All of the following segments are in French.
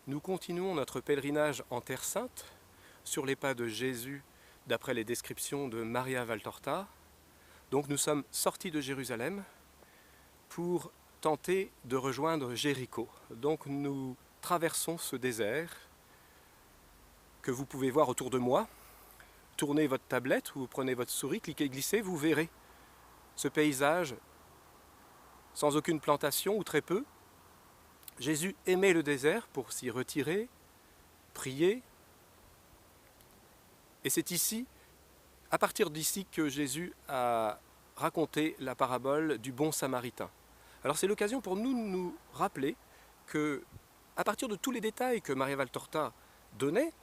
Nous continuons notre pèlerinage en Terre Sainte, sur les pas de Jésus, d'après les descriptions de Maria Valtorta. Donc nous sommes sortis de Jérusalem pour tenter de rejoindre Jéricho. Donc nous traversons ce désert que vous pouvez voir autour de moi. Tournez votre tablette ou prenez votre souris, cliquez, glissez, vous verrez ce paysage sans aucune plantation ou très peu. Jésus aimait le désert pour s'y retirer, prier. Et c'est ici, à partir d'ici, que Jésus a raconté la parabole du bon samaritain. Alors c'est l'occasion pour nous de nous rappeler que, à partir de tous les détails que Maria Valtorta donnait,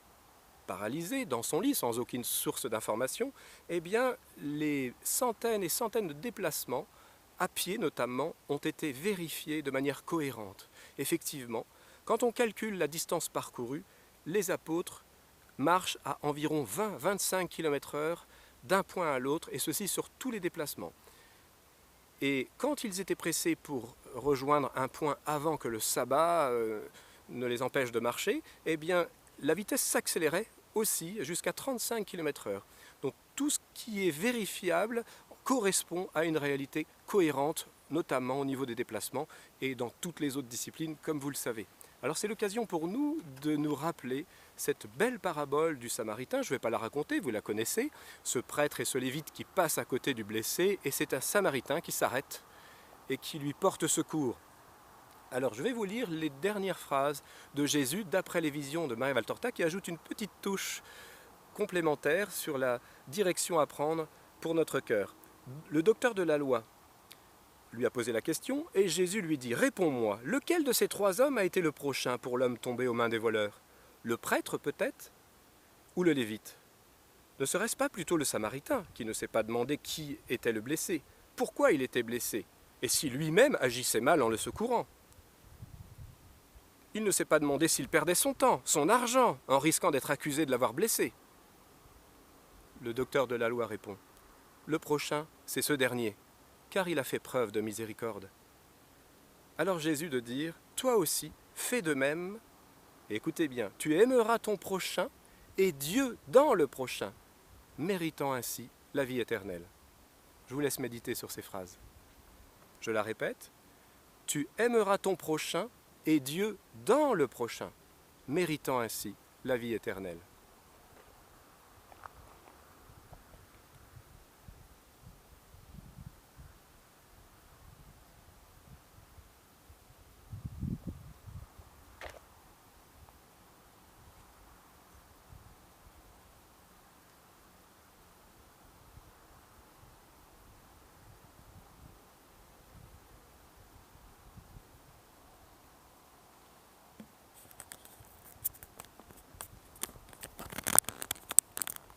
paralysée dans son lit sans aucune source d'information, eh bien les centaines et centaines de déplacements, à pied notamment, ont été vérifiés de manière cohérente. Effectivement, quand on calcule la distance parcourue, les apôtres marchent à environ 20-25 km/h d'un point à l'autre, et ceci sur tous les déplacements. Et quand ils étaient pressés pour rejoindre un point avant que le sabbat ne les empêche de marcher, eh bien la vitesse s'accélérait aussi jusqu'à 35 km/h. Donc tout ce qui est vérifiable correspond à une réalité cohérente, notamment au niveau des déplacements et dans toutes les autres disciplines, comme vous le savez. Alors c'est l'occasion pour nous de nous rappeler cette belle parabole du Samaritain. Je ne vais pas la raconter, vous la connaissez, ce prêtre et ce lévite qui passent à côté du blessé, et c'est un Samaritain qui s'arrête et qui lui porte secours. Alors je vais vous lire les dernières phrases de Jésus d'après les visions de Maria Valtorta, qui ajoute une petite touche complémentaire sur la direction à prendre pour notre cœur. Le docteur de la loi lui a posé la question et Jésus lui dit « Réponds-moi, lequel de ces trois hommes a été le prochain pour l'homme tombé aux mains des voleurs? Le prêtre peut-être? Ou le lévite? Ne serait-ce pas plutôt le Samaritain qui ne s'est pas demandé qui était le blessé, pourquoi il était blessé, et si lui-même agissait mal en le secourant? Il ne s'est pas demandé s'il perdait son temps, son argent, en risquant d'être accusé de l'avoir blessé. » Le docteur de la loi répond « Le prochain, c'est ce dernier, car il a fait preuve de miséricorde. » Alors Jésus de dire « Toi aussi, fais de même, et écoutez bien, tu aimeras ton prochain et Dieu dans le prochain, méritant ainsi la vie éternelle. » Je vous laisse méditer sur ces phrases. Je la répète, tu aimeras ton prochain et Dieu dans le prochain, méritant ainsi la vie éternelle.